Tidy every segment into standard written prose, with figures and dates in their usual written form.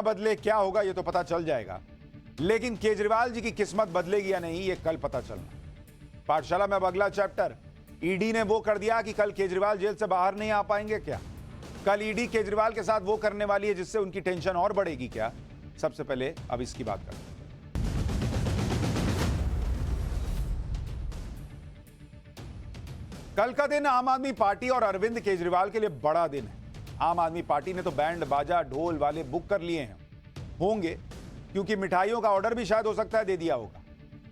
बदले क्या होगा ये तो पता चल जाएगा, लेकिन केजरीवाल जी की किस्मत बदलेगी या नहीं ये कल पता चलना। पाठशाला में अब अगला चैप्टर, ईडी ने वो कर दिया कि कल केजरीवाल जेल से बाहर नहीं आ पाएंगे क्या? कल ईडी केजरीवाल के साथ वो करने वाली है जिससे उनकी टेंशन और बढ़ेगी क्या? सबसे पहले अब इसकी बात करते हैं। कल का दिन आम आदमी पार्टी और अरविंद केजरीवाल के लिए बड़ा दिन है। आम आदमी पार्टी ने तो बैंड बाजा ढोल वाले बुक कर लिए होंगे, क्योंकि मिठाइयों का ऑर्डर भी शायद हो सकता है दे दिया होगा,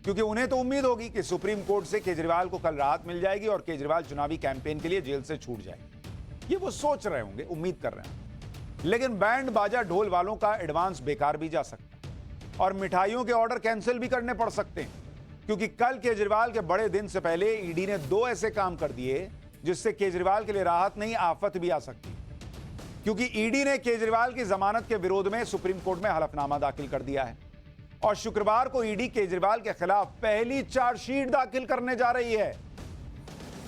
क्योंकि उन्हें तो उम्मीद होगी कि सुप्रीम कोर्ट से केजरीवाल को कल राहत मिल जाएगी और केजरीवाल चुनावी कैंपेन के लिए जेल से छूट जाएगी। ये वो सोच रहे होंगे, उम्मीद कर रहे हैं। लेकिन बैंड बाजा ढोल वालों का एडवांस बेकार भी जा सकता है और मिठाइयों के ऑर्डर कैंसिल भी करने पड़ सकते हैं, क्योंकि कल केजरीवाल के बड़े दिन से पहले ईडी ने 2 ऐसे काम कर दिए जिससे केजरीवाल के लिए राहत नहीं आफत भी आ सकती, क्योंकि ईडी ने केजरीवाल की जमानत के विरोध में सुप्रीम कोर्ट में हलफनामा दाखिल कर दिया है और शुक्रवार को ईडी केजरीवाल के खिलाफ पहली चार्जशीट दाखिल करने जा रही है।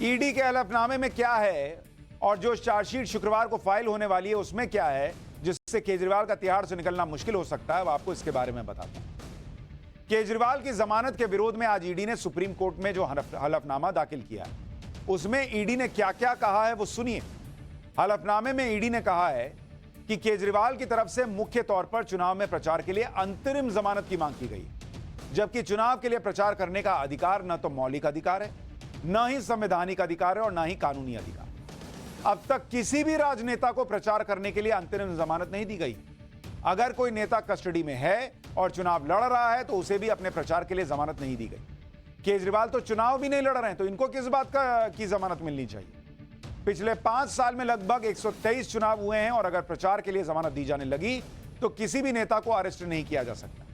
ईडी के हलफनामे में क्या है और जो चार्जशीट शुक्रवार को फाइल होने वाली है उसमें क्या है जिससे केजरीवाल का तिहाड़ से निकलना मुश्किल हो सकता है, वो आपको इसके बारे में बताता हूं। केजरीवाल की जमानत के विरोध में आज ईडी ने सुप्रीम कोर्ट में जो हलफनामा दाखिल किया है उसमें ईडी ने क्या क्या कहा है वो सुनिए। हलफनामे में ईडी ने कहा है कि केजरीवाल की तरफ से मुख्य तौर पर चुनाव में प्रचार के लिए अंतरिम जमानत की मांग की गई, जबकि चुनाव के लिए प्रचार करने का अधिकार न तो मौलिक अधिकार है, न ही संवैधानिक अधिकार है और न ही कानूनी अधिकार। अब तक किसी भी राजनेता को प्रचार करने के लिए अंतरिम जमानत नहीं दी गई। अगर कोई नेता कस्टडी में है और चुनाव लड़ रहा है तो उसे भी अपने प्रचार के लिए जमानत नहीं दी गई। केजरीवाल तो चुनाव भी नहीं लड़ रहे हैं, तो इनको किस बात की जमानत मिलनी चाहिए? पिछले 5 साल में लगभग 123 चुनाव हुए हैं और अगर प्रचार के लिए जमानत दी जाने लगी तो किसी भी नेता को अरेस्ट नहीं किया जा सकता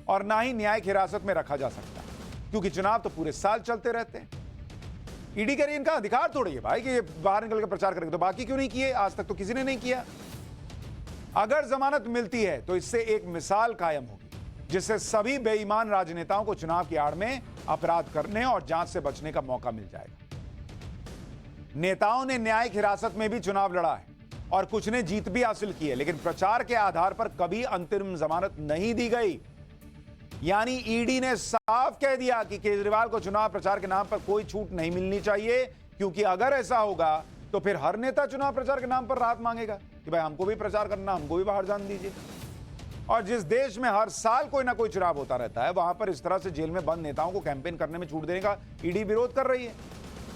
और ना ही न्यायिक हिरासत में रखा जा सकता, क्योंकि चुनाव तो पूरे साल चलते रहते हैं। ईडी कह रही है इनका अधिकार थोड़ी है भाई कि ये बाहर निकल के प्रचार करेंगे, तो बाकी क्यों नहीं किए? आज तक तो किसी ने नहीं किया। अगर जमानत मिलती है तो इससे एक मिसाल कायम होगी जिससे सभी बेईमान राजनेताओं को चुनाव की आड़ में अपराध करने और जांच से बचने का मौका मिल जाएगा। नेताओं ने न्यायिक हिरासत में भी चुनाव लड़ा है और कुछ ने जीत भी हासिल की है, लेकिन प्रचार के आधार पर कभी अंतरिम जमानत नहीं दी गई। यानी ईडी ने साफ कह दिया कि केजरीवाल को चुनाव प्रचार के नाम पर कोई छूट नहीं मिलनी चाहिए, क्योंकि अगर ऐसा होगा तो फिर हर नेता चुनाव प्रचार के नाम पर राहत मांगेगा कि भाई हमको भी प्रचार करना, हमको भी बाहर जाने दीजिए। और जिस देश में हर साल कोई ना कोई चुनाव होता रहता है, वहां पर इस तरह से जेल में बंद नेताओं को कैंपेन करने में छूट देने का ईडी विरोध कर रही है।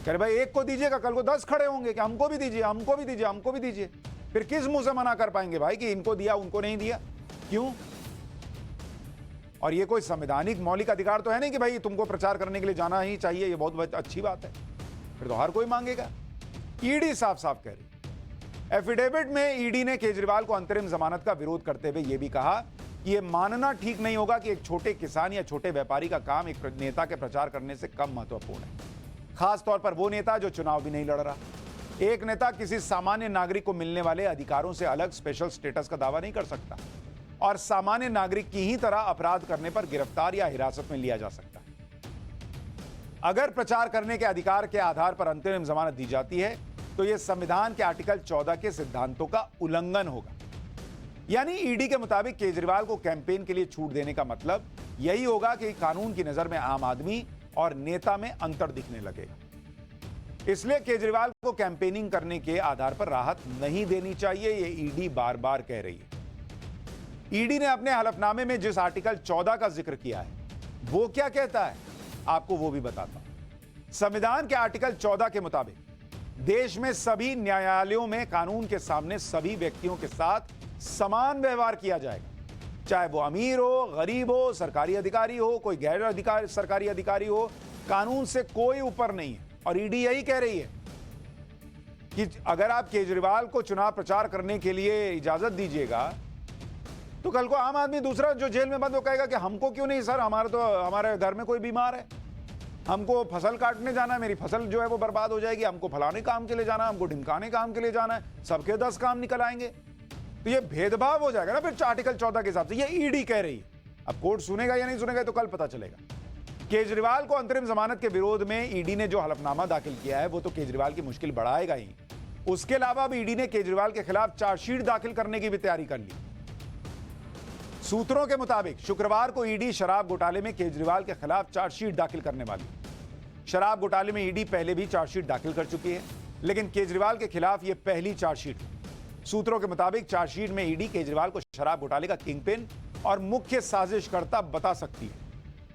कह रहे भाई एक को दीजिएगा, कल को 10 खड़े होंगे कि हमको भी दीजिए, हमको भी दीजिए, हमको भी दीजिए। फिर किस मुंह से मना कर पाएंगे भाई कि इनको दिया उनको नहीं दिया? क्यों? और ये कोई संवैधानिक मौलिक अधिकार तो है नहीं कि भाई तुमको प्रचार करने के लिए जाना ही चाहिए, ये बहुत अच्छी बात है, फिर तो हर कोई मांगेगा। ईडी साफ साफ कह रही। एफिडेविट में ईडी ने केजरीवाल को अंतरिम जमानत का विरोध करते हुए यह भी कहा कि यह मानना ठीक नहीं होगा कि एक छोटे किसान या छोटे व्यापारी का काम एक नेता के प्रचार करने से कम महत्वपूर्ण है, खास तौर पर वो नेता जो चुनाव भी नहीं लड़ रहा। एक नेता किसी सामान्य नागरिक को मिलने वाले अधिकारों से अलग स्पेशल स्टेटस का दावा नहीं कर सकता और सामान्य नागरिक की ही तरह अपराध करने पर गिरफ्तार या हिरासत में लिया जा सकता है। अगर प्रचार करने के अधिकार के आधार पर अंतरिम जमानत दी जाती है तो यह संविधान के आर्टिकल 14 के सिद्धांतों का उल्लंघन होगा। यानी ईडी के मुताबिक केजरीवाल को कैंपेन के लिए छूट देने का मतलब यही होगा कि कानून की नजर में आम आदमी और नेता में अंतर दिखने लगेगा। इसलिए केजरीवाल को कैंपेनिंग करने के आधार पर राहत नहीं देनी चाहिए, यह ईडी बार बार कह रही है। ईडी ने अपने हलफनामे में जिस आर्टिकल 14 का जिक्र किया है वो क्या कहता है आपको वो भी बताता हूं। संविधान के आर्टिकल 14 के मुताबिक देश में सभी न्यायालयों में कानून के सामने सभी व्यक्तियों के साथ समान व्यवहार किया जाएगा, चाहे वो अमीर हो, गरीब हो, सरकारी अधिकारी हो, कोई गैर सरकारी अधिकारी हो, कानून से कोई ऊपर नहीं है। और ईडी यही कह रही है कि अगर आप केजरीवाल को चुनाव प्रचार करने के लिए इजाजत दीजिएगा तो कल को आम आदमी दूसरा जो जेल में बंद वो कहेगा कि हमको क्यों नहीं सर, हमारे घर में कोई बीमार है, हमको फसल काटने जाना है, मेरी फसल जो है वो बर्बाद हो जाएगी, हमको फलाने काम के लिए जाना है, हमको ढिमकाने काम के लिए जाना है, सबके 10 काम निकल आएंगे, तो ये भेदभाव हो जाएगा ना फिर आर्टिकल 14 के हिसाब से। ये ईडी कह रही है। अब कोर्ट सुनेगा या नहीं सुनेगा तो कल पता चलेगा। केजरीवाल को अंतरिम जमानत के विरोध में ईडी ने जो हलफनामा दाखिल किया है वो तो केजरीवाल की मुश्किल बढ़ाएगा ही, उसके अलावा अब ईडी ने केजरीवाल के खिलाफ चार्जशीट दाखिल करने की भी तैयारी कर ली। सूत्रों के मुताबिक शुक्रवार को ईडी शराब घोटाले में केजरीवाल के खिलाफ चार्जशीट दाखिल करने वाली है। शराब घोटाले में ईडी पहले भी चार्जशीट दाखिल कर चुकी है, लेकिन केजरीवाल के खिलाफ यह पहली चार्जशीट है। सूत्रों के मुताबिक चार्जशीट में ईडी केजरीवाल को शराब घोटाले का किंगपिन और मुख्य साजिशकर्ता बता सकती है।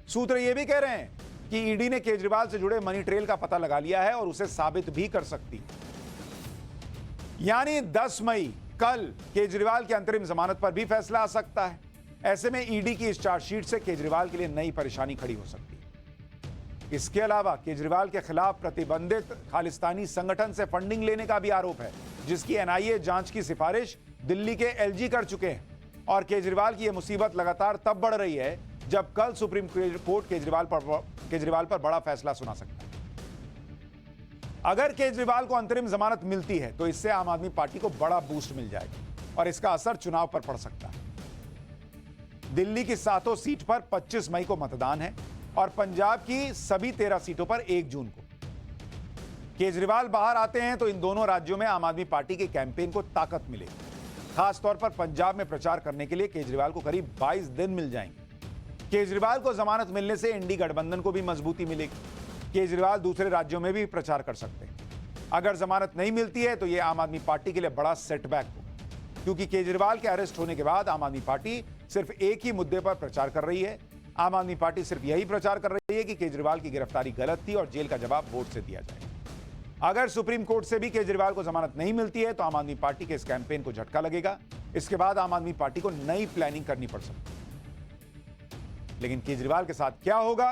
सूत्र यह भी कह रहे हैं कि ईडी ने केजरीवाल से जुड़े मनी ट्रेल का पता लगा लिया है और उसे साबित भी कर सकती है। यानी 10 मई कल केजरीवाल की अंतरिम जमानत पर भी फैसला आ सकता है। ऐसे में ईडी की इस चार्जशीट से केजरीवाल के लिए नई परेशानी खड़ी हो सकती है। इसके अलावा केजरीवाल के खिलाफ प्रतिबंधित खालिस्तानी संगठन से फंडिंग लेने का भी आरोप है, जिसकी एनआईए जांच की सिफारिश दिल्ली के एलजी कर चुके हैं। और केजरीवाल की यह मुसीबत लगातार तब बढ़ रही है जब कल सुप्रीम कोर्ट केजरीवाल पर बड़ा फैसला सुना सकता है। अगर केजरीवाल को अंतरिम जमानत मिलती है तो इससे आम आदमी पार्टी को बड़ा बूस्ट मिल जाएगा और इसका असर चुनाव पर पड़ सकता है। दिल्ली की 7 सीट पर 25 मई को मतदान है और पंजाब की सभी 13 सीटों पर 1 जून को। केजरीवाल बाहर आते हैं तो इन दोनों राज्यों में आम आदमी पार्टी के कैंपेन को ताकत मिलेगी। खासतौर पर पंजाब में प्रचार करने के लिए केजरीवाल को करीब 22 दिन मिल जाएंगे। केजरीवाल को जमानत मिलने से इंडी गठबंधन को भी मजबूती मिलेगी। केजरीवाल दूसरे राज्यों में भी प्रचार कर सकते हैं। अगर जमानत नहीं मिलती है तो यह आम आदमी पार्टी के लिए बड़ा सेटबैक हो, क्योंकि केजरीवाल के अरेस्ट होने के बाद आम आदमी पार्टी सिर्फ एक ही मुद्दे पर प्रचार कर रही है। आम आदमी पार्टी सिर्फ यही प्रचार कर रही है कि केजरीवाल की गिरफ्तारी गलत थी और जेल का जवाब वोट से दिया जाए। अगर सुप्रीम कोर्ट से भी केजरीवाल को जमानत नहीं मिलती है तो आम आदमी पार्टी के इस कैंपेन को झटका लगेगा। इसके बाद आम आदमी पार्टी को नई प्लानिंग करनी पड़ सकती है। लेकिन केजरीवाल के साथ क्या होगा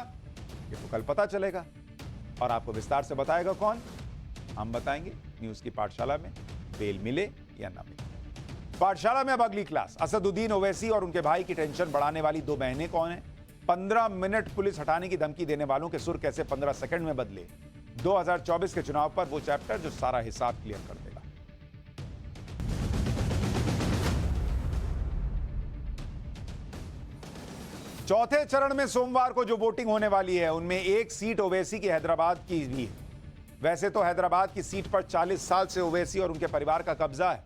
ये तो कल पता चलेगा और आपको विस्तार से बताएगा कौन? हम बताएंगे न्यूज की पाठशाला में। बेल मिले या ना मिले। पाठशाला में अब अगली क्लास। असदुद्दीन ओवैसी और उनके भाई की टेंशन बढ़ाने वाली 2 बहनें कौन हैं? 15 मिनट पुलिस हटाने की धमकी देने वालों के सुर कैसे 15 सेकंड में बदले? 2024 के चुनाव पर वो चैप्टर जो सारा हिसाब क्लियर कर देगा। चौथे चरण में सोमवार को जो वोटिंग होने वाली है उनमें एक सीट ओवैसी की हैदराबाद की भी है। वैसे तो हैदराबाद की सीट पर 40 साल से ओवैसी और उनके परिवार का कब्जा है,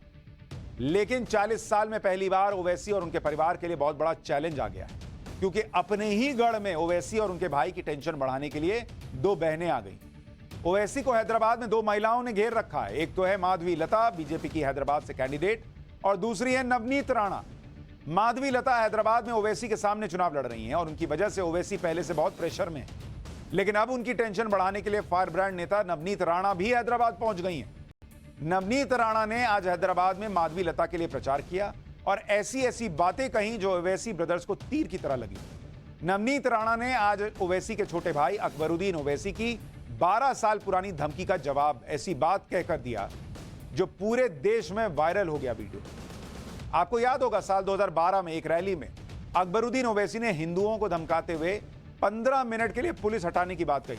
लेकिन 40 साल में पहली बार ओवैसी और उनके परिवार के लिए बहुत बड़ा चैलेंज आ गया है, क्योंकि अपने ही गढ़ में ओवैसी और उनके भाई की टेंशन बढ़ाने के लिए 2 बहनें आ गई। ओवैसी को हैदराबाद में 2 महिलाओं ने घेर रखा है। एक तो है माधवी लता, बीजेपी की हैदराबाद से कैंडिडेट, और दूसरी है नवनीत राणा। माधवी लता हैदराबाद में ओवैसी के सामने चुनाव लड़ रही हैं और उनकी वजह से ओवैसी पहले से बहुत प्रेशर में है। लेकिन अब उनकी टेंशन बढ़ाने के लिए फायर ब्रांड नेता नवनीत राणा भी हैदराबाद पहुंच गई हैं। नवनीत राणा ने आज हैदराबाद में माधवी लता के लिए प्रचार किया और ऐसी बातें कही जो ओवैसी ब्रदर्स को तीर की तरह लगी। नवनीत राणा ने आज ओवैसी के छोटे भाई अकबरुद्दीन ओवैसी की 12 साल पुरानी धमकी का जवाब ऐसी बात कहकर दिया जो पूरे देश में वायरल हो गया वीडियो। आपको याद होगा साल 2012 में एक रैली में अकबरुद्दीन ओवैसी ने हिंदुओं को धमकाते हुए 15 मिनट के लिए पुलिस हटाने की बात कही।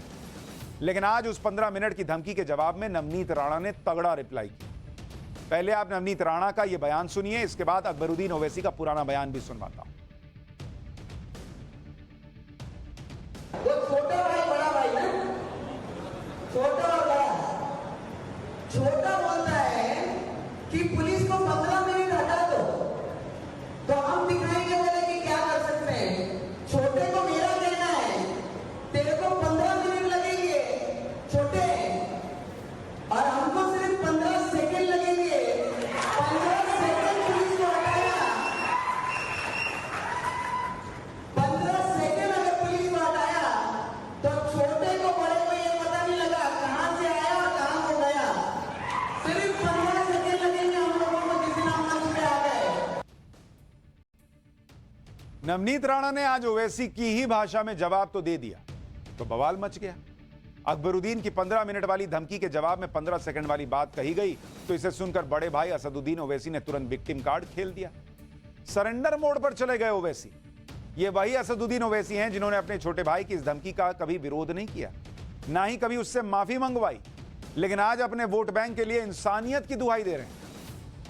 लेकिन आज उस 15 मिनट की धमकी के जवाब में नवनीत राणा ने तगड़ा रिप्लाई किया। पहले आप नवनीत राणा का यह बयान सुनिए, इसके बाद अकबरुद्दीन ओवैसी का पुराना बयान भी सुनवाता हूं। वो छोटा भाई बड़ा भाई ना, छोटा और बड़ा। छोटा बोलता है कि पुलिस को 15 मिनट हटा दो तो हम दिखाएंगे बोले कि क्या कर सकते हैं। छोटे को मेरा कहना है तेरे को 15 मिनट लगेंगे छोटे, और हमको सिर्फ 15 सेकंड लगेंगे। 15 सेकंड पुलिस को हटाया, 15 सेकंड अगर पुलिस को हटाया तो छोटे को बड़े को ये पता नहीं लगा कहां से आया और कहां को गया। सिर्फ 15 सेकंड लगेंगे हम लोगों को किसी ना मंच पे आ गए। नवनीत राणा ने आज ओवैसी की ही भाषा में जवाब तो दे दिया तो बवाल मच गया। अकबरुद्दीन की 15 मिनट वाली धमकी के जवाब में 15 सेकंड वाली बात कही गई तो इसे सुनकर बड़े भाई असदुद्दीन ओवैसी ने तुरंत विक्टिम कार्ड खेल दिया। सरेंडर मोड पर चले गए ओवैसी। ये वही असदुद्दीन ओवैसी हैं जिन्होंने अपने छोटे भाई की इस धमकी का कभी विरोध नहीं किया, ना ही कभी उससे माफी मंगवाई, लेकिन आज अपने वोट बैंक के लिए इंसानियत की दुहाई दे रहे हैं।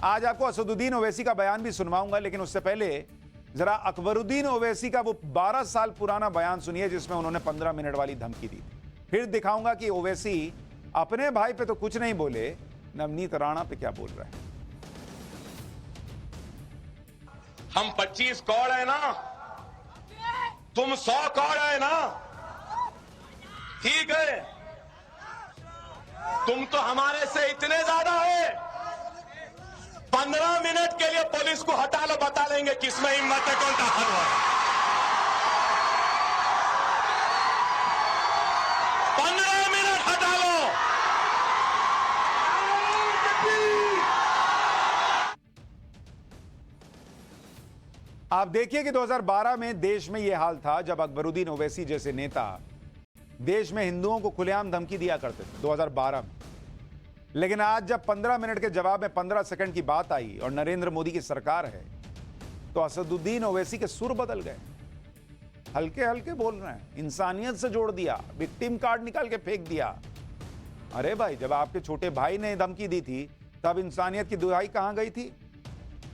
आज आपको असदुद्दीन ओवैसी का बयान भी सुनवाऊंगा, लेकिन उससे पहले जरा अकबरुद्दीन ओवैसी का वो 12 साल पुराना बयान सुनिए जिसमें उन्होंने 15 मिनट वाली धमकी दी। फिर दिखाऊंगा कि ओवैसी अपने भाई पे तो कुछ नहीं बोले, नवनीत राणा पे क्या बोल रहे हैं। हम 25 कौड़ है ना, तुम 100 कौड़ है ना, ठीक है। तुम तो हमारे से इतने ज्यादा है, 15 मिनट के लिए पुलिस को हटा लो, बता लेंगे किसमें हिम्मत है, कौन ताकत है। 15 मिनट हटा लो। आप देखिए कि 2012 में देश में यह हाल था जब अकबरुद्दीन ओवैसी जैसे नेता देश में हिंदुओं को खुलेआम धमकी दिया करते थे 2012 में। लेकिन आज जब 15 मिनट के जवाब में 15 सेकंड की बात आई और नरेंद्र मोदी की सरकार है, तो असदुद्दीन ओवैसी के सुर बदल गए। हल्के हल्के बोल रहे हैं, इंसानियत से जोड़ दिया, विक्टिम कार्ड निकाल के फेंक दिया। अरे भाई, जब आपके छोटे भाई ने धमकी दी थी तब इंसानियत की दुहाई कहां गई थी?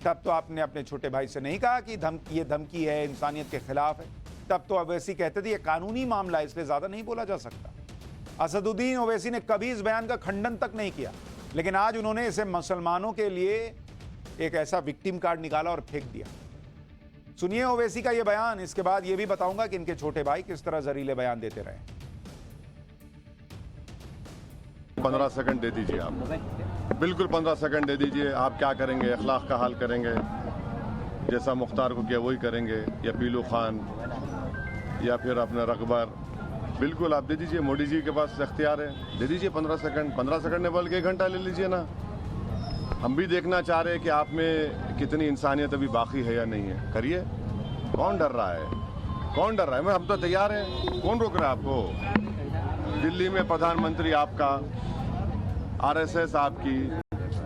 तब तो आपने अपने छोटे भाई से नहीं कहा कि ये धमकी है, इंसानियत के खिलाफ है। तब तो ओवैसी कहते थे ये कानूनी मामला है, इसलिए ज्यादा नहीं बोला जा सकता। असदुद्दीन ओवैसी ने कभी इस बयान का खंडन तक नहीं किया, लेकिन आज उन्होंने इसे मुसलमानों के लिए एक ऐसा विक्टिम कार्ड निकाला और फेंक दिया। सुनिए ओवैसी का यह बयान, इसके बाद यह भी बताऊंगा कि इनके छोटे भाई किस तरह जहरीले बयान देते रहे। 15 सेकंड दे दीजिए आप, बिल्कुल 15 सेकंड दे दीजिए। आप क्या करेंगे? अखलाक का हाल करेंगे, जैसा मुख्तार को किया वही करेंगे, या पीलू खान या फिर अपना रकबर? बिल्कुल आप दे दीजिए, मोदी जी के पास इख्तियार है, दे दीजिए 15 सेकंड। 15 सेकंड ने बल्कि 1 घंटा ले लीजिए ना। हम भी देखना चाह रहे हैं कि आप में कितनी इंसानियत अभी बाकी है या नहीं है। करिए, कौन डर रहा है? कौन डर रहा है? हम तो तैयार हैं, कौन रोक रहा है आपको? दिल्ली में प्रधानमंत्री आपका, आरएसएस आपकी,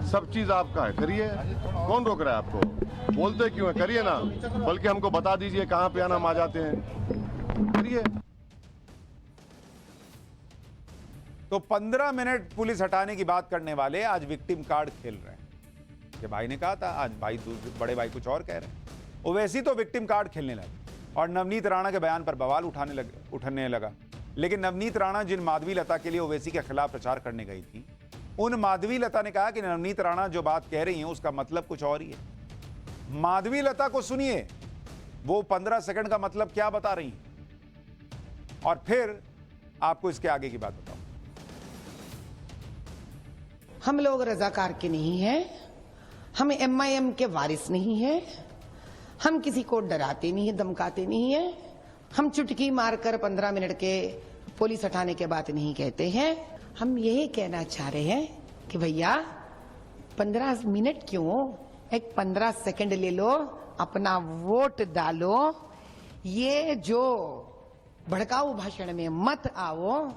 सब चीज आपका है, करिए। कौन रोक रहा है आपको? बोलते क्यों है? करिए ना, बल्कि हमको बता दीजिए कहां पे आना, हम आ जाते हैं, करिए। तो 15 मिनट पुलिस हटाने की बात करने वाले आज विक्टिम कार्ड खेल रहे हैं। ये भाई ने कहा था, आज भाई बड़े भाई कुछ और कह रहे हैं। ओवैसी तो विक्टिम कार्ड खेलने लगे और नवनीत राणा के बयान पर बवाल उठने लगा। लेकिन नवनीत राणा जिन माधवी लता के लिए ओवैसी के खिलाफ प्रचार करने गई थी, उन माधवी लता ने कहा कि नवनीत राणा जो बात कह रही हैं उसका मतलब कुछ और ही है। माधवी लता को सुनिए, वो 15 सेकंड का मतलब क्या बता रही हैं, और फिर आपको इसके आगे की बात बताऊं। हम लोग रजाकार के नहीं हैं, हम MIM के वारिस नहीं हैं, हम किसी को डराते नहीं है, धमकाते नहीं है, हम चुटकी मारकर 15 मिनट के पुलिस हटाने के बात नहीं कहते हैं। हम यही कहना चाह रहे हैं कि भैया 15 मिनट क्यों, एक 15 सेकंड ले लो, अपना वोट डालो। ये जो भड़काऊ भाषण में मत आओ।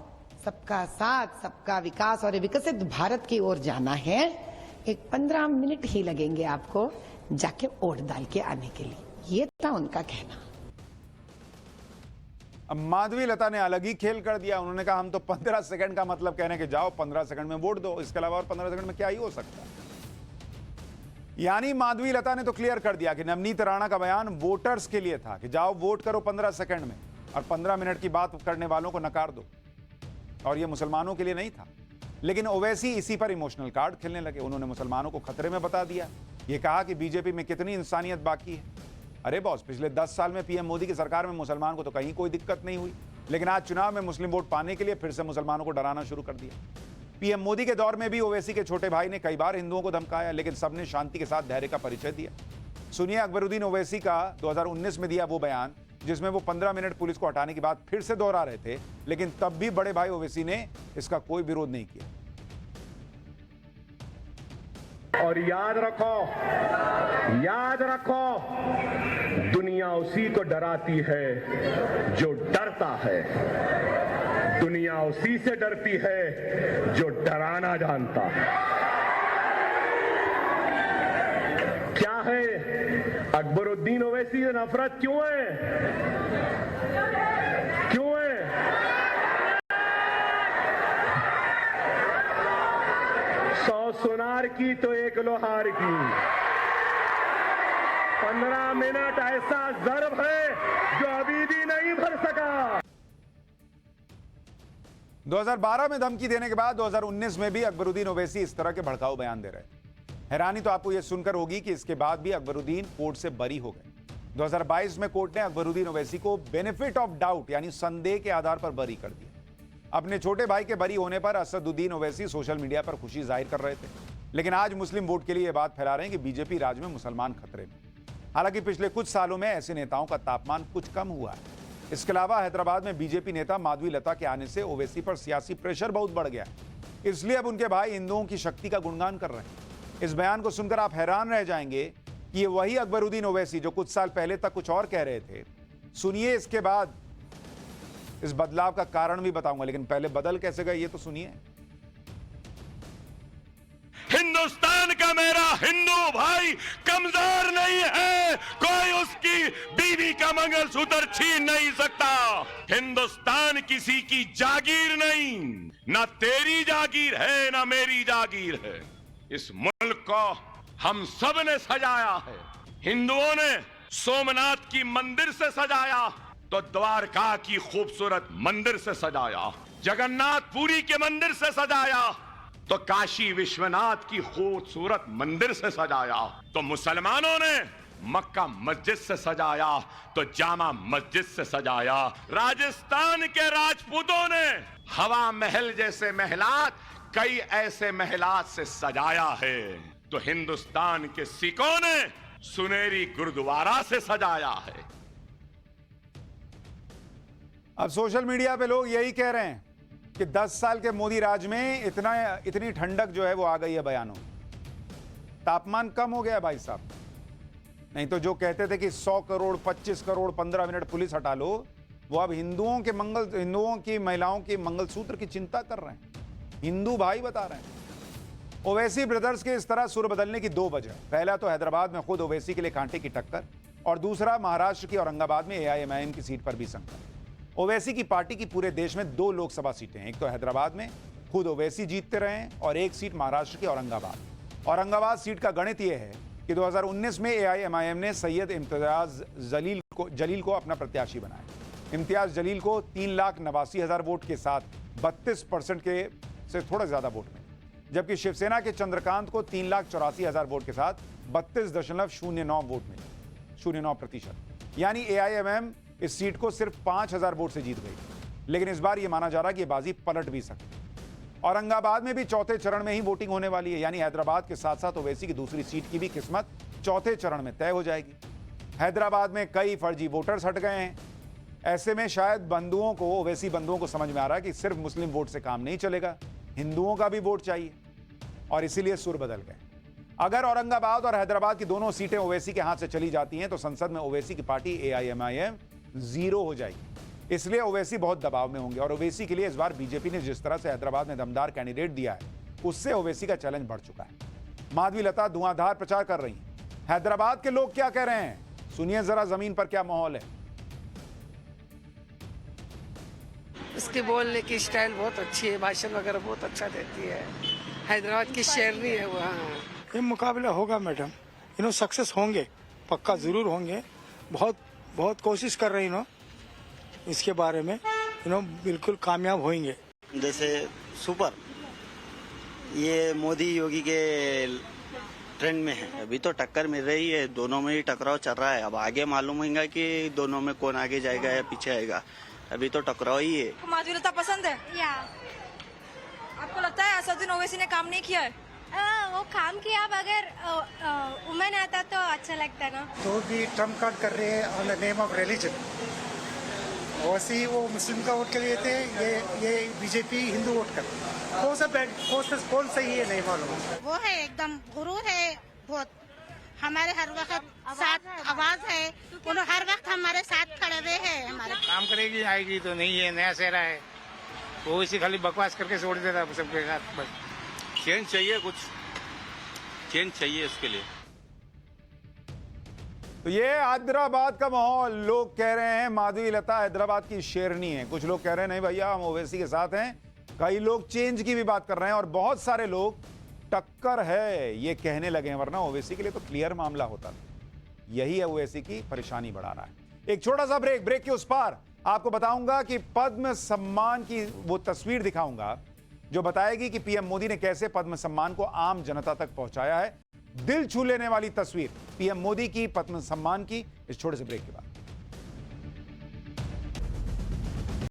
सबका साथ, सबका विकास और विकसित भारत की ओर जाना है। एक 15 मिनट ही लगेंगे आपको जाके वोट डाल के आने के लिए, ये था उनका कहना। अब माधवी लता ने अलग ही खेल कर दिया। उन्होंने कहा हम तो 15 सेकंड का मतलब कहने के जाओ, 15 सेकंड में वोट दो, इसके अलावा और 15 सेकंड में क्या ही हो सकता है। यानी माधवी लता ने तो क्लियर कर दिया कि नवनीत राणा का बयान वोटर्स के लिए था कि जाओ वोट करो 15 सेकंड में, और 15 मिनट की बात करने वालों को नकार दो, और यह मुसलमानों के लिए नहीं था। लेकिन ओवैसी इसी पर इमोशनल कार्ड खेलने लगे। उन्होंने मुसलमानों को खतरे में बता दिया, यह कहा कि बीजेपी में कितनी इंसानियत बाकी है। अरे बॉस, पिछले 10 साल में पीएम मोदी की सरकार में मुसलमान को तो कहीं कोई दिक्कत नहीं हुई, लेकिन आज चुनाव में मुस्लिम वोट पाने के लिए फिर से मुसलमानों को डराना शुरू कर दिया। पीएम मोदी के दौर में भी ओवैसी के छोटे भाई ने कई बार हिंदुओं को धमकाया, लेकिन सबने शांति के साथ धैर्य का परिचय दिया। सुनिए अकबरुद्दीन ओवैसी का 2019 में दिया वो बयान जिसमें वो 15 मिनट पुलिस को हटाने की बात फिर से दोहरा रहे थे, लेकिन तब भी बड़े भाई ओवैसी ने इसका कोई विरोध नहीं किया। और याद रखो, दुनिया उसी को डराती है जो डरता है, दुनिया उसी से डरती है जो डराना जानता है। क्या है अकबरुद्दीन ओवैसी से नफरत क्यों है? क्यों है? सुनार की तो 1 लोहार की। 15 मिनट ऐसा ज़र्ब है जो अभी भी नहीं भर सका। 2012 में धमकी देने के बाद 2019 में भी अकबरुद्दीन ओवैसी इस तरह के भड़काऊ बयान दे रहे हैरानी तो आपको यह सुनकर होगी कि इसके बाद भी अकबरुद्दीन कोर्ट से बरी हो गए। 2022 में कोर्ट ने अकबरुद्दीन ओवैसी को बेनिफिट ऑफ डाउट यानी संदेह के आधार पर बरी कर दिया। अपने छोटे भाई के बरी होने पर असदुद्दीन ओवैसी सोशल मीडिया पर खुशी जाहिर कर रहे थे, लेकिन आज मुस्लिम वोट के लिए यह बात फैला रहे हैं कि बीजेपी राज में मुसलमान खतरे में। हालांकि पिछले कुछ सालों में ऐसे नेताओं का तापमान कुछ कम हुआ है। इसके अलावा हैदराबाद में बीजेपी नेता माधवीलता के आने से ओवैसी पर सियासी प्रेशर बहुत बढ़ गया है, इसलिए अब उनके भाई हिंदुओं की शक्ति का गुणगान कर रहे हैं। इस बयान को सुनकर आप हैरान रह जाएंगे कि ये वही अकबरुद्दीन ओवैसी जो कुछ साल पहले तक कुछ और कह रहे थे। सुनिए, इसके बाद इस बदलाव का कारण भी बताऊंगा, लेकिन पहले बदल कैसे गए ये तो सुनिए। हिंदुस्तान का मेरा हिंदू भाई कमजोर नहीं है, कोई उसकी बीवी का मंगलसूत्र छीन नहीं सकता। हिंदुस्तान किसी की जागीर नहीं, ना तेरी जागीर है ना मेरी जागीर है। इस मुल्क को हम सब ने सजाया है। हिंदुओं ने सोमनाथ की मंदिर से सजाया तो द्वारका की खूबसूरत मंदिर से सजाया, जगन्नाथपुरी के मंदिर से सजाया तो काशी विश्वनाथ की खूबसूरत मंदिर से सजाया, तो मुसलमानों ने मक्का मस्जिद से सजाया तो जामा मस्जिद से सजाया। राजस्थान के राजपूतों ने हवा महल जैसे महलात कई ऐसे महलात से सजाया है, तो हिंदुस्तान के सिखों ने सुनेरी गुरुद्वारा से सजाया है। अब सोशल मीडिया पे लोग यही कह रहे हैं कि 10 साल के मोदी राज में इतनी ठंडक जो है वो आ गई है बयानों में। तापमान कम हो गया भाई साहब। नहीं तो जो कहते थे कि 100 करोड़ 25 करोड़ 15 मिनट पुलिस हटा लो, वो अब हिंदुओं की महिलाओं के मंगलसूत्र की चिंता कर रहे हैं। हिंदू भाई बता रहे हैं। ओवैसी ब्रदर्स के इस तरह सुर बदलने की दो वजह। पहला तो हैदराबाद में खुद ओवैसी के लिए कांटे की टक्कर, और दूसरा महाराष्ट्र की औरंगाबाद में AIMIM की सीट पर भी संकट। ओवैसी की पार्टी की पूरे देश में 2 लोकसभा सीटें हैं। एक तो हैदराबाद में खुद ओवैसी जीतते रहे हैं और एक सीट महाराष्ट्र की औरंगाबाद सीट का गणित यह है कि 2019 में AIMIM ने सैयद इम्तियाज जलील को अपना प्रत्याशी बनाया। इम्तियाज जलील को 3,89,000 वोट के साथ 32% के से थोड़ा ज्यादा वोट मिले, जबकि शिवसेना के चंद्रकांत को 3,84,000 वोट के साथ 32.09 वोट मिले, 0.9%। यानी AIMIM इस सीट को सिर्फ 5,000 वोट से जीत गई। लेकिन इस बार यह माना जा रहा है कि बाजी पलट भी सकती है। औरंगाबाद में भी चौथे चरण में ही वोटिंग होने वाली है, यानी हैदराबाद के साथ साथ ओवैसी की दूसरी सीट की भी किस्मत चौथे चरण में तय हो जाएगी। हैदराबाद में कई फर्जी वोटर्स हट गए हैं। ऐसे में शायद ओवैसी बंधुओं को समझ में आ रहा है कि सिर्फ मुस्लिम वोट से काम नहीं चलेगा, हिंदुओं का भी वोट चाहिए, और इसीलिए सुर बदल गए। अगर औरंगाबाद और हैदराबाद की दोनों सीटें ओवैसी के हाथ से चली जाती हैं तो संसद में ओवैसी की पार्टी AIMIM 0 हो जाएगी। इसलिए ओवैसी बहुत दबाव में होंगे, और ओवैसी के लिए इस बार बीजेपी ने जिस तरह से हैदराबाद में दमदार कैंडिडेट दिया है, उससे ओवैसी का चैलेंज बढ़ चुका है। माधवीलता धुआंधार प्रचार कर रही हैं। हैदराबाद के लोग क्या कह रहे हैं, सुनिए जरा जमीन पर क्या माहौल है। उसके बोलने की स्टाइल बहुत अच्छी है, भाषण वगैरह बहुत अच्छा देती है। हैदराबाद की शेरनी है वो। ये मुकाबला होगा मैडम, सक्सेस होंगे, पक्का जरूर होंगे। बहुत कोशिश कर रही इसके बारे में, बिल्कुल कामयाब होंगे। जैसे सुपर ये मोदी योगी के ट्रेंड में है। अभी तो टक्कर मिल रही है, दोनों में ही टकराव चल रहा है। अब आगे मालूम होगा कि दोनों में कौन आगे जाएगा या पीछे आएगा। अभी तो टकराव ही है। माधवीलता पसंद है या आपको लगता है असदुद्दीन ओवैसी ने काम नहीं किया है? वो काम किया, अब अगर वुमेन आता तो अच्छा लगता ना। तो भी ट्रम्प कार्ड कर रहे हैं on the name of religion. Owaisi वो मुस्लिम का वोट के लिए थे, ये बीजेपी हिंदू वोट कर। कौन सही है नहीं मालूम। वो है एकदम गुरु है, बहुत हमारे हर वक्त साथ आवाज है, उन्होंने हर वक्त हमारे साथ खड़े हुए हैं। हमारे काम करेगी आएगी तो नहीं है, नया चेहरा है, वो इसी खाली बकवास करके छोड़ देता सबके साथ। बस चेंज चाहिए, कुछ चेंज चाहिए इसके लिए। तो ये हैदराबाद का माहौल, लोग कह रहे हैं माधवीलता हैदराबाद की शेरनी है। कुछ लोग कह रहे हैं नहीं भैया हम ओवैसी के साथ हैं। कई लोग चेंज की भी बात कर रहे हैं, और बहुत सारे लोग टक्कर है ये कहने लगे हैं, वरना ओवैसी के लिए तो क्लियर मामला होता था। यही है ओवैसी की परेशानी बढ़ा रहा है। एक छोटा सा ब्रेक के उस पार आपको बताऊंगा कि पद्म सम्मान की वो तस्वीर दिखाऊंगा जो बताएगी कि पीएम मोदी ने कैसे पद्म सम्मान को आम जनता तक पहुंचाया है। दिल छू लेने वाली तस्वीर पीएम मोदी की, पद्म सम्मान की, इस छोटे से ब्रेक के बाद।